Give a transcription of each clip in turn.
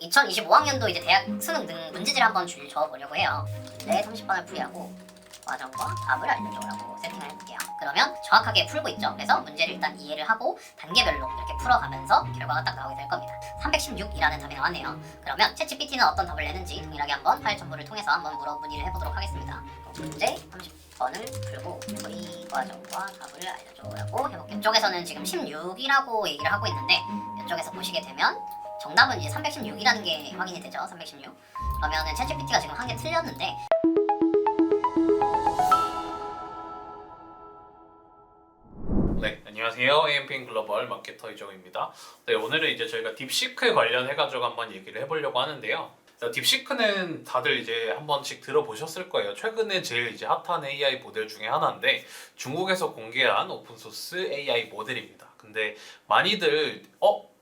2025학년도 이제 대학 수능 등 문제지를 한번 줘보려고 해요. 네, 30번을 풀이하고 과정과 답을 알려줘라고 세팅을 해볼게요. 그러면 정확하게 풀고 있죠. 그래서 문제를 일단 이해를 하고 단계별로 이렇게 풀어가면서 결과가 딱 나오게 될 겁니다. 316이라는 답이 나왔네요. 그러면 챗GPT는 어떤 답을 내는지 동일하게 한번 파일 첨부를 통해서 한번 문의를 해보도록 하겠습니다. 문제 30번을 풀고 이 과정과 답을 알려줘라고 해볼게요. 이쪽에서는 지금 16이라고 얘기를 하고 있는데 이쪽에서 보시게 되면 정답은 이제 316이라는 게 확인이 되죠. 316. 그러면은 챗GPT가 지금 한 개 틀렸는데 네, 안녕하세요. AMP인 글로벌 마케터 이정입니다. 네, 오늘은 이제 저희가 딥시크 관련해가지고 한번 얘기를 해보려고 하는데요. 딥시크는 다들 이제 한 번씩 들어보셨을 거예요. 최근에 제일 이제 핫한 AI 모델 중에 하나인데 중국에서 공개한 오픈소스 AI 모델입니다. 근데 많이들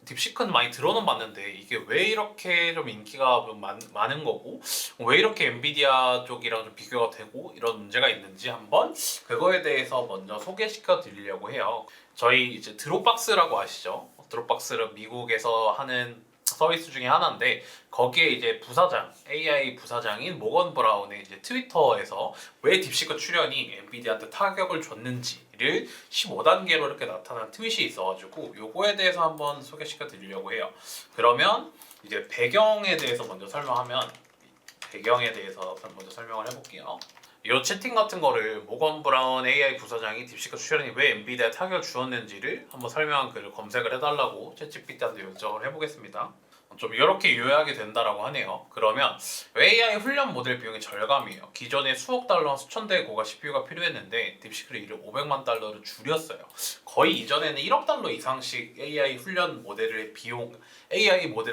딥시크는 많이 들어는 봤는데 이게 왜 이렇게 좀 인기가 좀 많은 거고 왜 이렇게 엔비디아 쪽이랑 좀 비교가 되고 이런 문제가 있는지 한번 그거에 대해서 먼저 소개시켜 드리려고 해요. 저희 이제 드롭박스라고 아시죠? 드롭박스는 미국에서 하는 서비스 중에 하나인데 거기에 이제 부사장, AI 부사장인 모건 브라운의 이제 트위터에서 왜 딥시크 출연이 엔비디아한테 타격을 줬는지를 15단계로 이렇게 나타난 트윗이 있어가지고 요거에 대해서 한번 소개시켜 드리려고 해요. 그러면 이제 배경에 대해서 먼저 설명을 해볼게요. 이 채팅 같은 거를 모건 브라운 AI 부사장이 딥시크 출연이 왜 엔비디아에 타격을 주었는지를 한번 설명한 글을 검색을 해달라고 챗GPT한테 요청을 해보겠습니다. 좀 이렇게 요약이 된다라고 하네요. 그러면 AI 훈련 모델 비용이 절감이에요. 기존에 수억 달러와 수천 대의 고가 CPU가 필요했는데 딥시크를 이를 500만 달러로 줄였어요. 거의 이전에는 1억 달러 이상씩 AI 모델을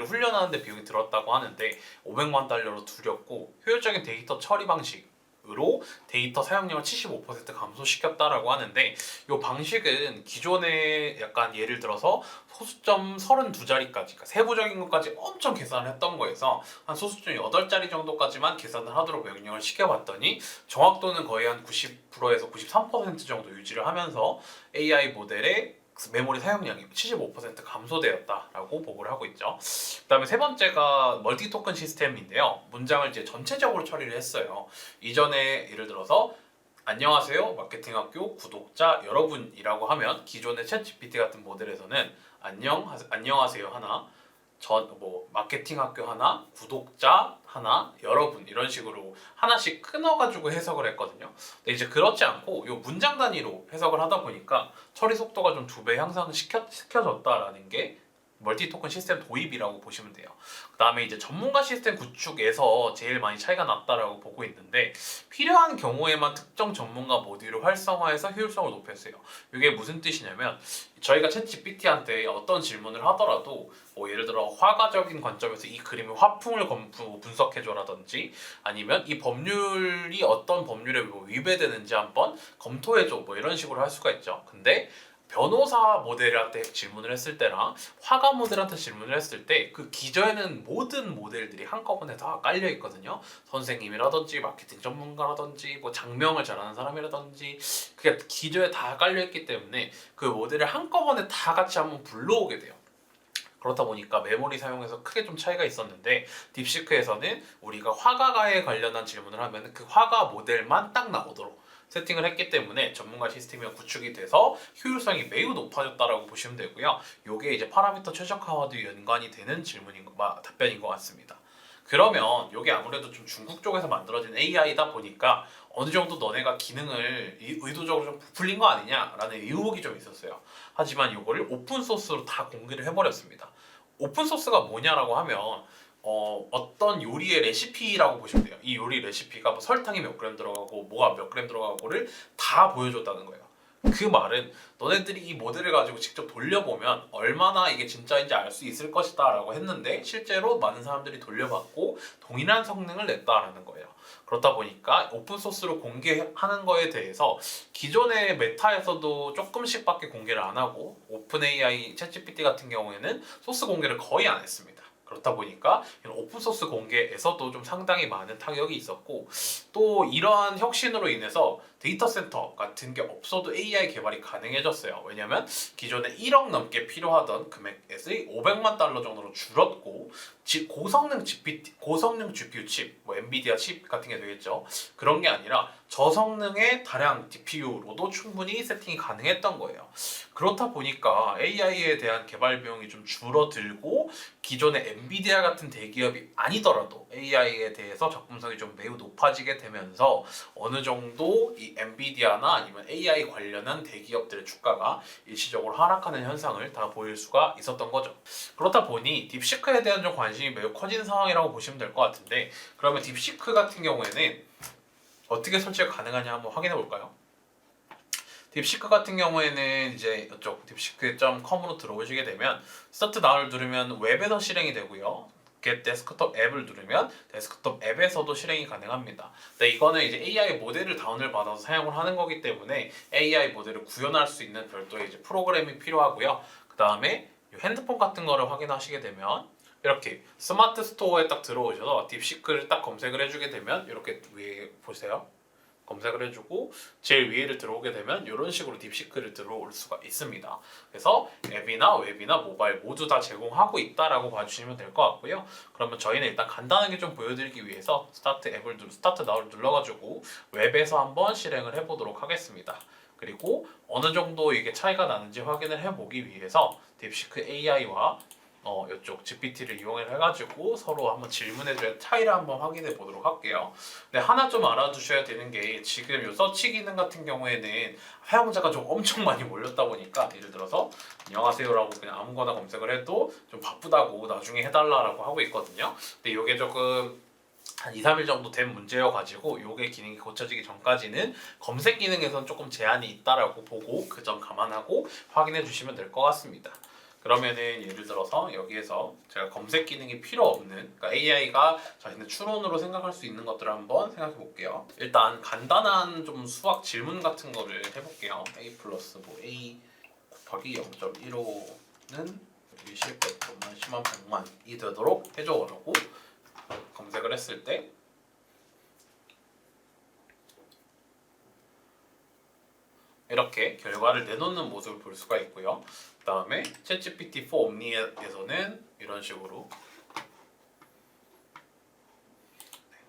훈련하는데 비용이 들었다고 하는데 500만 달러로 줄였고 효율적인 데이터 처리 방식으로 데이터 사용량을 75% 감소시켰다라고 하는데 이 방식은 기존에 약간 예를 들어서 소수점 32자리까지 그러니까 세부적인 것까지 엄청 계산을 했던 거에서 한 소수점 8자리 정도까지만 계산을 하도록 명령을 시켜봤더니 정확도는 거의 한 90%에서 93% 정도 유지를 하면서 AI 모델의 메모리 사용량이 75% 감소되었다라고 보고를 하고 있죠. 그다음에 세 번째가 멀티 토큰 시스템인데요. 문장을 이제 전체적으로 처리를 했어요. 이전에 예를 들어서 안녕하세요 마케팅학교 구독자 여러분이라고 하면 기존의 챗GPT 같은 모델에서는 안녕하세요 하나 마케팅학교 하나 구독자 하나 여러분 이런 식으로 하나씩 끊어가지고 해석을 했거든요. 근데 이제 그렇지 않고 요 문장 단위로 해석을 하다 보니까 처리 속도가 좀 2배 향상시켜졌다라는 게 멀티 토큰 시스템 도입이라고 보시면 돼요. 그 다음에 이제 전문가 시스템 구축에서 제일 많이 차이가 났다라고 보고 있는데 필요한 경우에만 특정 전문가 모듈을 활성화해서 효율성을 높였어요. 이게 무슨 뜻이냐면 저희가 챗GPT한테 어떤 질문을 하더라도 예를 들어 화가적인 관점에서 이 그림의 화풍을 분석해줘라든지 아니면 이 법률이 어떤 법률에 위배되는지 한번 검토해줘 이런 식으로 할 수가 있죠. 근데 변호사 모델한테 질문을 했을 때랑 화가 모델한테 질문을 했을 때 그 기저에는 모든 모델들이 한꺼번에 다 깔려 있거든요. 선생님이라든지 마케팅 전문가라든지 장명을 잘하는 사람이라든지 그게 기저에 다 깔려 있기 때문에 그 모델을 한꺼번에 다 같이 한번 불러오게 돼요. 그렇다 보니까 메모리 사용에서 크게 좀 차이가 있었는데 딥시크에서는 우리가 화가에 관련한 질문을 하면 그 화가 모델만 딱 나오도록 세팅을 했기 때문에 전문가 시스템이 구축이 돼서 효율성이 매우 높아졌다라고 보시면 되고요. 이게 이제 파라미터 최적화와도 연관이 되는 답변인 것 같습니다. 그러면 이게 아무래도 좀 중국 쪽에서 만들어진 AI다 보니까 어느 정도 너네가 기능을 의도적으로 좀 부풀린 거 아니냐라는 의혹이 좀 있었어요. 하지만 이거를 오픈소스로 다 공개를 해버렸습니다. 오픈소스가 뭐냐라고 하면 어떤 요리의 레시피라고 보시면 돼요. 이 요리 레시피가 설탕이 몇 그램 들어가고 뭐가 몇 그램 들어가고를 다 보여줬다는 거예요. 그 말은 너네들이 이 모델을 가지고 직접 돌려보면 얼마나 이게 진짜인지 알 수 있을 것이다 라고 했는데 실제로 많은 사람들이 돌려봤고 동일한 성능을 냈다라는 거예요. 그렇다 보니까 오픈소스로 공개하는 거에 대해서 기존의 메타에서도 조금씩밖에 공개를 안 하고 오픈 AI 챗GPT 같은 경우에는 소스 공개를 거의 안 했습니다. 그렇다 보니까 이런 오픈소스 공개에서도 좀 상당히 많은 타격이 있었고, 또 이러한 혁신으로 인해서 데이터 센터 같은 게 없어도 AI 개발이 가능해졌어요. 왜냐하면 기존에 1억 넘게 필요하던 금액에서 500만 달러 정도로 줄었고, 고성능 GPU 칩, 뭐 엔비디아 칩 같은 게 되겠죠. 그런 게 아니라 저성능의 다량 DPU로도 충분히 세팅이 가능했던 거예요. 그렇다 보니까 AI에 대한 개발 비용이 좀 줄어들고, 기존의 엔비디아 같은 대기업이 아니더라도 AI에 대해서 접근성이 좀 매우 높아지게 되면서 어느 정도 이 엔비디아나 아니면 AI 관련한 대기업들의 주가가 일시적으로 하락하는 현상을 다 보일 수가 있었던 거죠. 그렇다 보니 딥시크에 대한 좀 관심이 매우 커진 상황이라고 보시면 될 것 같은데, 그러면 딥시크 같은 경우에는 어떻게 설치가 가능하냐 한번 확인해 볼까요? 딥시크 같은 경우에는 이제 이쪽 딥시크.com으로 들어오시게 되면 스타트 나우를 누르면 웹에서 실행이 되고요. Get 데스크톱 앱을 누르면 데스크톱 앱에서도 실행이 가능합니다. 근데 이거는 이제 AI 모델을 다운을 받아서 사용을 하는 거기 때문에 AI 모델을 구현할 수 있는 별도의 이제 프로그램이 필요하고요. 그 다음에 핸드폰 같은 거를 확인하시게 되면 이렇게 스마트 스토어에 딱 들어오셔서 딥시크를 딱 검색을 해주게 되면 이렇게 위에 보세요. 검색을 해주고 제일 위에를 들어오게 되면 이런 식으로 딥시크를 들어올 수가 있습니다. 그래서 앱이나 웹이나 모바일 모두 다 제공하고 있다라고 봐주시면 될 것 같고요. 그러면 저희는 일단 간단하게 좀 보여드리기 위해서 스타트 나우를 눌러가지고 웹에서 한번 실행을 해보도록 하겠습니다. 그리고 어느 정도 이게 차이가 나는지 확인을 해보기 위해서 딥시크 AI와 이쪽 GPT를 이용을 해가지고 서로 한번 질문해줘야 차이를 한번 확인해 보도록 할게요. 근데 하나 좀 알아두셔야 되는 게, 지금 이 서치 기능 같은 경우에는 사용자가 좀 엄청 많이 몰렸다 보니까, 예를 들어서 안녕하세요라고 그냥 아무거나 검색을 해도 좀 바쁘다고 나중에 해달라고 하고 있거든요. 근데 이게 조금 한 2, 3일 정도 된 문제여가지고 요게 기능이 고쳐지기 전까지는 검색 기능에선 조금 제한이 있다라고 보고 그 점 감안하고 확인해 주시면 될 것 같습니다. 그러면은 예를 들어서 여기에서 제가 검색 기능이 필요 없는, 그러니까 AI가 자신의 추론으로 생각할 수 있는 것들을 한번 생각해 볼게요. 일단 간단한 좀 수학 질문 같은 거를 해볼게요. A 플러스 뭐 A 곱하기 0.15는 20백분만 10만 100만이 되도록 해줘라고 검색을 했을 때 이렇게 결과를 내놓는 모습을 볼 수가 있고요. 그 다음에 챗GPT 4 옴니에서는 이런 식으로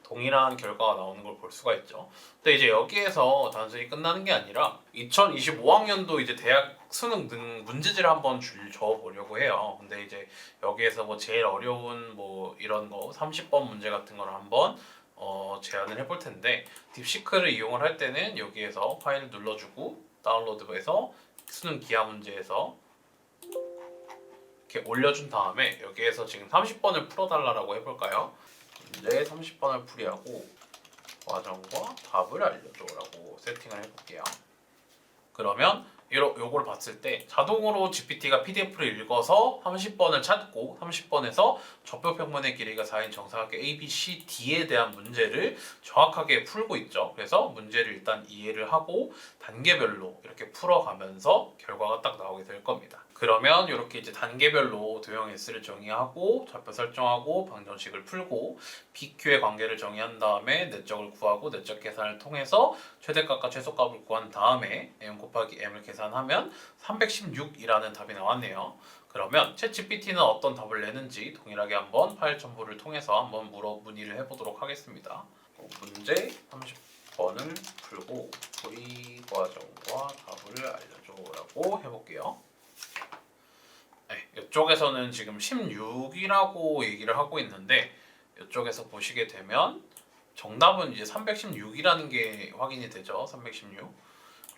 동일한 결과가 나오는 걸 볼 수가 있죠. 근데 이제 여기에서 단순히 끝나는 게 아니라 2025학년도 이제 대학 수능 등 문제지를 한번 적어보려고 해요. 근데 이제 여기에서 뭐 제일 어려운 뭐 이런 거 30번 문제 같은 걸 한번 제안을 해볼 텐데, 딥시크를 이용을 할 때는 여기에서 파일을 눌러주고 다운로드에서 수능 기하 문제에서 이렇게 올려준 다음에 여기에서 지금 30번을 풀어달라고 해볼까요? 문제 30번을 풀이하고 과정과 답을 알려줘라고 세팅을 해볼게요. 그러면 요걸 봤을 때 자동으로 GPT가 PDF를 읽어서 30번을 찾고 30번에서 좌표평면의 길이가 4인 정사각형 A, B, C, D에 대한 문제를 정확하게 풀고 있죠. 그래서 문제를 일단 이해를 하고 단계별로 이렇게 풀어가면서 결과가 딱 나오게 될 겁니다. 그러면 이렇게 이제 단계별로 도형 S를 정의하고 좌표 설정하고 방정식을 풀고 PQ의 관계를 정의한 다음에 내적을 구하고 내적 계산을 통해서 최대값과 최소값을 구한 다음에 M 곱하기 M을 계산하면 316이라는 답이 나왔네요. 그러면 챗GPT는 어떤 답을 내는지 동일하게 한번 파일 첨부를 통해서 한번 문의를 해보도록 하겠습니다. 문제 30번을 풀고 풀이 과정과 답을 알려줘라고 해볼게요. 네, 이쪽에서는 지금 16이라고 얘기를 하고 있는데, 이쪽에서 보시게 되면 정답은 이제 316이라는 게 확인이 되죠. 316.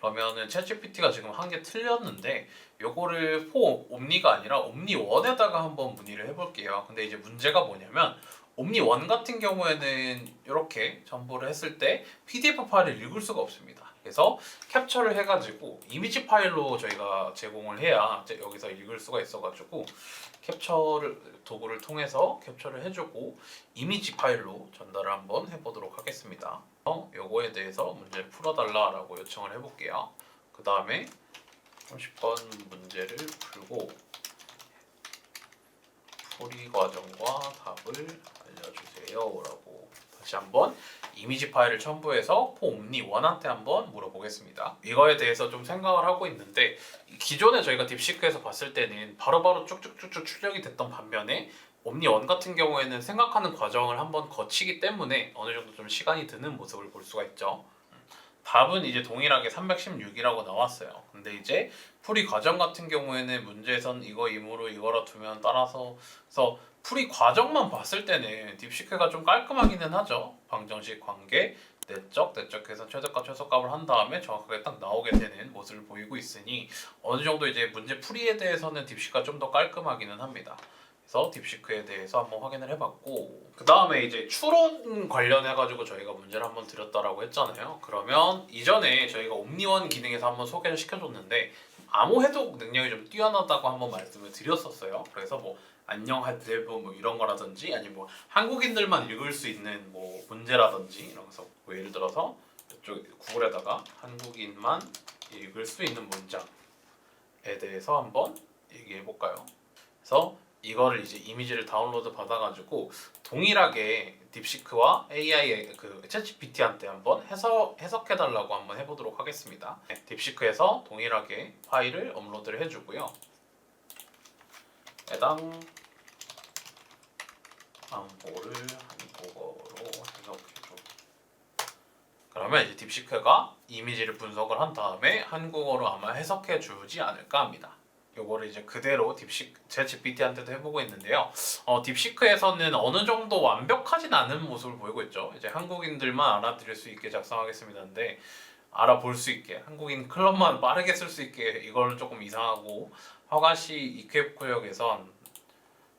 그러면은 챗GPT가 지금 한 개 틀렸는데 요거를 옴니가 아니라 옴니1에다가 한번 문의를 해볼게요. 근데 이제 문제가 뭐냐면 옴니1 같은 경우에는 이렇게 첨부를 했을 때 PDF 파일을 읽을 수가 없습니다. 그래서 캡처를 해가지고 이미지 파일로 저희가 제공을 해야 여기서 읽을 수가 있어가지고 캡처를 도구를 통해서 캡처를 해주고 이미지 파일로 전달을 한번 해보도록 하겠습니다. 요거에 대해서 문제를 풀어달라라고 요청을 해볼게요. 그 다음에 30번 문제를 풀고 풀이 과정과 답을 알려주세요라고 다시 한번 이미지 파일을 첨부해서 포옴니 원한테 한번 물어보겠습니다. 이거에 대해서 좀 생각을 하고 있는데 기존에 저희가 딥시크에서 봤을 때는 바로바로 쭉쭉쭉쭉 출력이 됐던 반면에 옴니 원 같은 경우에는 생각하는 과정을 한번 거치기 때문에 어느 정도 좀 시간이 드는 모습을 볼 수가 있죠. 답은 이제 동일하게 316이라고 나왔어요. 근데 이제 풀이 과정 같은 경우에는 문제에선 이거 임으로 이거라 두면 따라서 그래서 풀이 과정만 봤을 때는 딥시크가 좀 깔끔하기는 하죠. 방정식 관계 내적해서 최대값 최소값을 한 다음에 정확하게 딱 나오게 되는 모습을 보이고 있으니 어느 정도 이제 문제 풀이에 대해서는 딥시크가 좀 더 깔끔하기는 합니다. 그래서 딥시크에 대해서 한번 확인을 해봤고 그 다음에 이제 추론 관련해가지고 저희가 문제를 한번 드렸다라고 했잖아요. 그러면 이전에 저희가 옴니원 기능에서 한번 소개를 시켜줬는데 암호 해독 능력이 좀 뛰어나다고 한번 말씀을 드렸었어요. 그래서 뭐 안녕 하드레브 뭐 이런 거라든지 아니면 뭐 한국인들만 읽을 수 있는 뭐 문제라든지 이런 거서 뭐 예를 들어서 이쪽 구글에다가 한국인만 읽을 수 있는 문장에 대해서 한번 얘기해 볼까요? 그래서 이거를 이제 이미지를 다운로드 받아가지고 동일하게 딥시크와 AI 그 챗GPT한테 한번 해석해달라고 한번 해보도록 하겠습니다. 네, 딥시크에서 동일하게 파일을 업로드를 해주고요. 해당 암호를 한국어로 해석해줘. 그러면 이제 딥시크가 이미지를 분석을 한 다음에 한국어로 아마 해석해주지 않을까 합니다. 요거를 이제 그대로 챗GPT한테도 해보고 있는데요. 딥시크에서는 어느 정도 완벽하진 않은 모습을 보이고 있죠. 이제 한국인들만 알아들을 수 있게 작성하겠습니다인데 알아볼 수 있게 한국인 클럽만 빠르게 쓸 수 있게 이거는 조금 이상하고 화가시 이케쿠역에서 한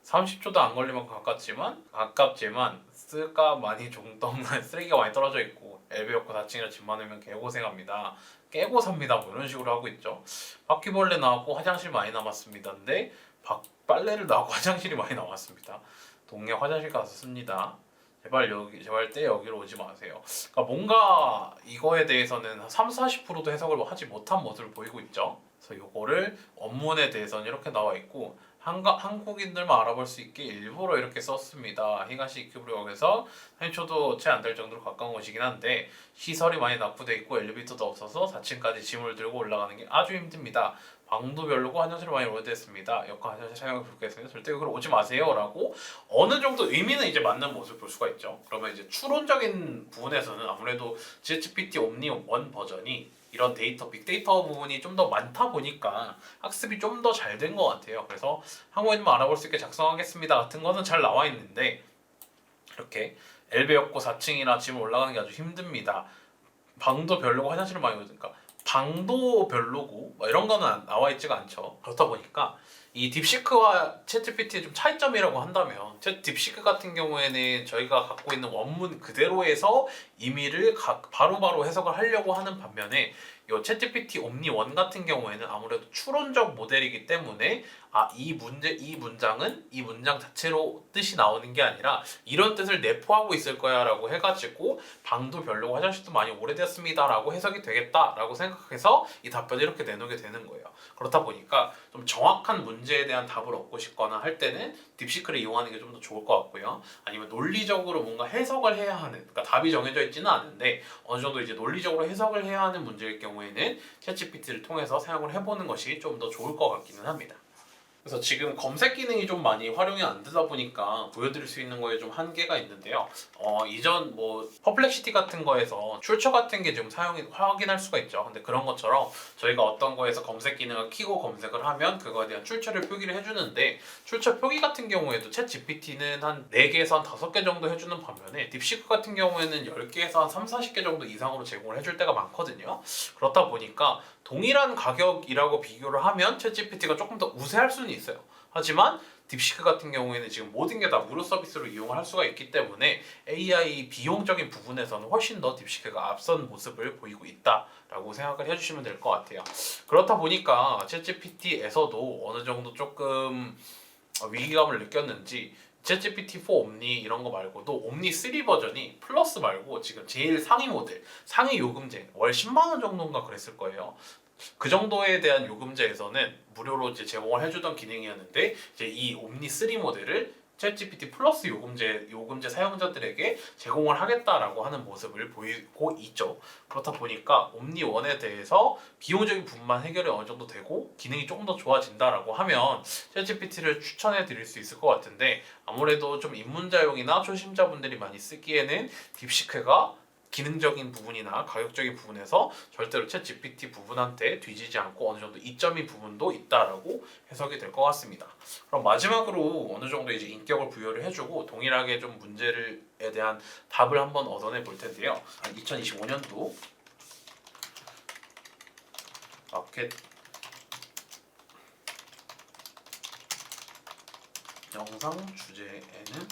30초도 안 걸릴 만큼 가깝지만 쓰가 많이 종떡난 쓰레기가 많이 떨어져 있고 엘베 없고 4층이라 집 많으면 개고생합니다. 깨고 삽니다. 뭐 이런 식으로 하고 있죠. 바퀴벌레 나왔고 화장실 많이 남았습니다. 근데 빨래를 나왔고 화장실이 많이 남았습니다. 동네 화장실 가서 씁니다. 제발 때 여기로 오지 마세요. 그러니까 뭔가 이거에 대해서는 한 30-40%도 해석을 하지 못한 모습을 보이고 있죠. 그래서 이거를 원문에 대해서는 이렇게 나와 있고 한국인들만 알아볼 수 있게 일부러 이렇게 썼습니다. 히가시 이큐브역에서 30초도 채 안 될 정도로 가까운 곳이긴 한데 시설이 많이 낙후돼 있고 엘리베이터도 없어서 4층까지 짐을 들고 올라가는 게 아주 힘듭니다. 방도 별로고 화장실 많이 오래됐습니다. 여권 화장실 사용을 부탁드리겠습니다. 절대 여기로 오지 마세요라고 어느 정도 의미는 이제 맞는 모습을 볼 수가 있죠. 그러면 이제 추론적인 부분에서는 아무래도 GPT 옴니 1 버전이 이런 빅데이터 부분이 좀 더 많다 보니까 학습이 좀 더 잘 된 것 같아요. 그래서 한국인만 알아볼 수 있게 작성하겠습니다 같은 거는 잘 나와 있는데 이렇게 엘베 없고 4층이라 짐을 올라가는 게 아주 힘듭니다. 방도 별로고 화장실을 많이 오니까 방도 별로고 뭐 이런 거는 나와 있지가 않죠. 그렇다 보니까 이 딥시크와 챗GPT의 좀 차이점이라고 한다면 딥시크 같은 경우에는 저희가 갖고 있는 원문 그대로에서 의미를 바로바로 해석을 하려고 하는 반면에 이 챗GPT 옴니 1 같은 경우에는 아무래도 추론적 모델이기 때문에 이 문장은 이 문장 자체로 뜻이 나오는 게 아니라 이런 뜻을 내포하고 있을 거야 라고 해가지고 방도 별로고 화장실도 많이 오래됐습니다 라고 해석이 되겠다 라고 생각해서 이 답변을 이렇게 내놓게 되는 거예요. 그렇다 보니까 좀 정확한 문제에 대한 답을 얻고 싶거나 할 때는 딥시크를 이용하는 게 좀 더 좋을 것 같고요. 아니면 논리적으로 뭔가 해석을 해야 하는, 그러니까 답이 정해져 있지는 않은데 어느 정도 이제 논리적으로 해석을 해야 하는 문제일 경우에는 챗GPT를 통해서 사용을 해보는 것이 좀 더 좋을 것 같기는 합니다. 그래서 지금 검색 기능이 좀 많이 활용이 안 되다 보니까 보여드릴 수 있는 거에 좀 한계가 있는데요. 이전 뭐 퍼플렉시티 같은 거에서 출처 같은 게 지금 확인할 수가 있죠. 근데 그런 것처럼 저희가 어떤 거에서 검색 기능을 키고 검색을 하면 그거에 대한 출처를 표기를 해주는데 출처 표기 같은 경우에도 챗 GPT는 한 4개에서 한 5개 정도 해주는 반면에 딥시크 같은 경우에는 10개에서 한 30-40개 정도 이상으로 제공을 해줄 때가 많거든요. 그렇다 보니까 동일한 가격이라고 비교를 하면 챗GPT가 조금 더 우세할 수는 있어요. 하지만 딥시크 같은 경우에는 지금 모든 게 다 무료 서비스로 이용을 할 수가 있기 때문에 AI 비용적인 부분에서는 훨씬 더 딥시크가 앞선 모습을 보이고 있다라고 생각을 해주시면 될 것 같아요. 그렇다 보니까 챗GPT에서도 어느 정도 조금 위기감을 느꼈는지 챗GPT 4 옴니 이런 거 말고도 옴니 3 버전이 플러스 말고 지금 제일 상위 모델, 상위 요금제 월 10만 원 정도인가 그랬을 거예요. 그 정도에 대한 요금제에서는 무료로 이제 제공을 해주던 기능이었는데 이제 이 옴니 3 모델을 챗GPT 플러스 요금제 사용자들에게 제공을 하겠다라고 하는 모습을 보이고 있죠. 그렇다 보니까 옴니 1에 대해서 비용적인 부분만 해결이 어느 정도 되고 기능이 조금 더 좋아진다라고 하면 챗GPT를 추천해 드릴 수 있을 것 같은데 아무래도 좀 입문자용이나 초심자분들이 많이 쓰기에는 딥시크가 기능적인 부분이나 가격적인 부분에서 절대로 챗GPT 부분한테 뒤지지 않고 어느 정도 이점이 부분도 있다라고 해석이 될 것 같습니다. 그럼 마지막으로 어느 정도 이제 인격을 부여를 해주고 동일하게 좀 문제에 대한 답을 한번 얻어내 볼 텐데요. 2025년도 마켓 영상 주제에는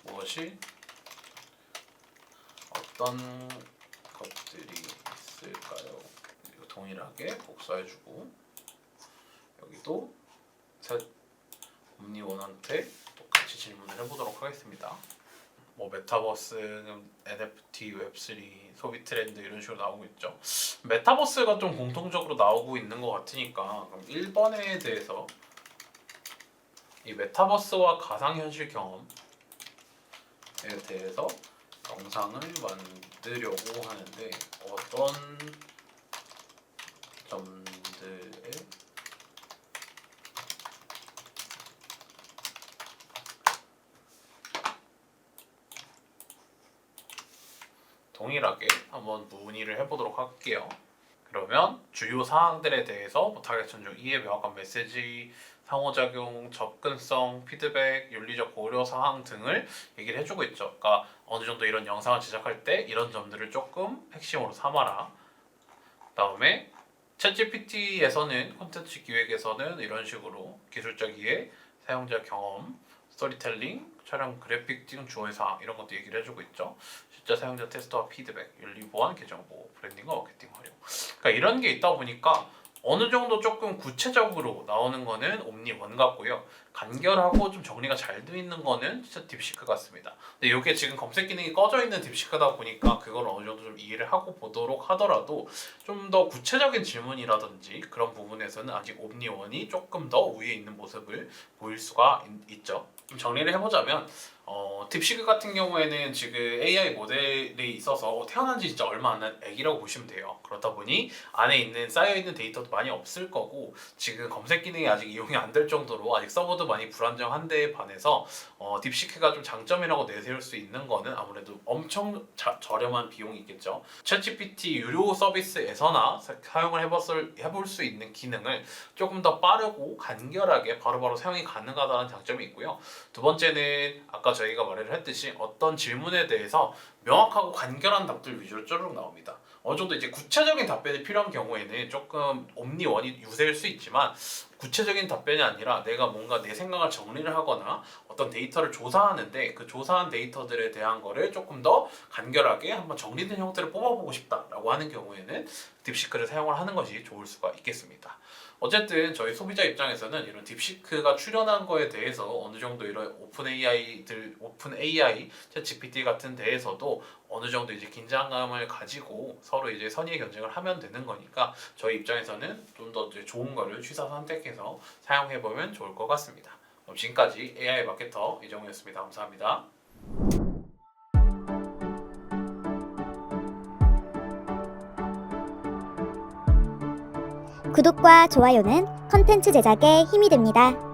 무엇이 어떤 것들이 있을까요? 그리고 동일하게 복사해주고 여기도 옴니원한테 똑같이 질문을 해보도록 하겠습니다. 뭐 메타버스, NFT, 웹3, 소비 트렌드 이런 식으로 나오고 있죠. 메타버스가 좀 공통적으로 나오고 있는 것 같으니까 그럼 1번에 대해서 이 메타버스와 가상현실 경험에 대해서 영상을 만들려고 하는데 어떤 점들에 동일하게 한번 문의를 해보도록 할게요. 그러면 주요 사항들에 대해서 뭐 타겟 천중 이해 명확한 메시지, 상호작용, 접근성, 피드백, 윤리적 고려 사항 등을 얘기를 해주고 있죠. 그러니까 어느 정도 이런 영상을 제작할 때 이런 점들을 조금 핵심으로 삼아라. 그다음에 챗GPT에서는 콘텐츠 기획에서는 이런 식으로 기술적 이해, 사용자 경험, 스토리텔링, 촬영 그래픽 등 주요 사항 이런 것도 얘기를 해주고 있죠. 실제 사용자 테스트와 피드백, 윤리 보안, 계정 보호, 브랜딩과 마케팅 활용. 그러니까 이런 게 있다 보니까 어느 정도 조금 구체적으로 나오는 거는 옴니 1 같고요. 간결하고 좀 정리가 잘 돼 있는 거는 진짜 딥시크 같습니다. 근데 이게 지금 검색 기능이 꺼져 있는 딥시크다 보니까 그걸 어느 정도 좀 이해를 하고 보도록 하더라도 좀 더 구체적인 질문이라든지 그런 부분에서는 아직 옴니 1이 조금 더 우위에 있는 모습을 보일 수가 있죠. 좀 정리를 해보자면 딥시크 같은 경우에는 지금 AI 모델이 있어서 태어난 지 진짜 얼마 안 된 애기라고 보시면 돼요. 그렇다 보니 안에 있는 쌓여있는 데이터도 많이 없을 거고 지금 검색 기능이 아직 이용이 안 될 정도로 아직 서버도 많이 불안정한 데에 반해서 딥시크가 좀 장점이라고 내세울 수 있는 거는 아무래도 엄청 저렴한 비용이 있겠죠. 챗GPT 유료 서비스에서나 사용을 해볼 수 있는 기능을 조금 더 빠르고 간결하게 바로바로 사용이 가능하다는 장점이 있고요. 두 번째는 아까 저희가 말을 했듯이 어떤 질문에 대해서 명확하고 간결한 답들 위주로 쭈르륵 나옵니다. 어느 정도 이제 구체적인 답변이 필요한 경우에는 조금 옴니 1이 유세일 수 있지만 구체적인 답변이 아니라 내가 뭔가 내 생각을 정리를 하거나 어떤 데이터를 조사하는데 그 조사한 데이터들에 대한 거를 조금 더 간결하게 한번 정리된 형태를 뽑아보고 싶다라고 하는 경우에는 딥시크를 사용을 하는 것이 좋을 수가 있겠습니다. 어쨌든 저희 소비자 입장에서는 이런 딥시크가 출연한 거에 대해서 어느 정도 이런 오픈 AI, 챗GPT 같은 데에서도 어느 정도 이제 긴장감을 가지고 서로 이제 선의의 경쟁을 하면 되는 거니까 저희 입장에서는 좀 더 좋은 거를 취사 선택해서 사용해 보면 좋을 것 같습니다. 그럼 지금까지 AI 마케터 이정우였습니다. 감사합니다. 구독과 좋아요는 컨텐츠 제작에 힘이 됩니다.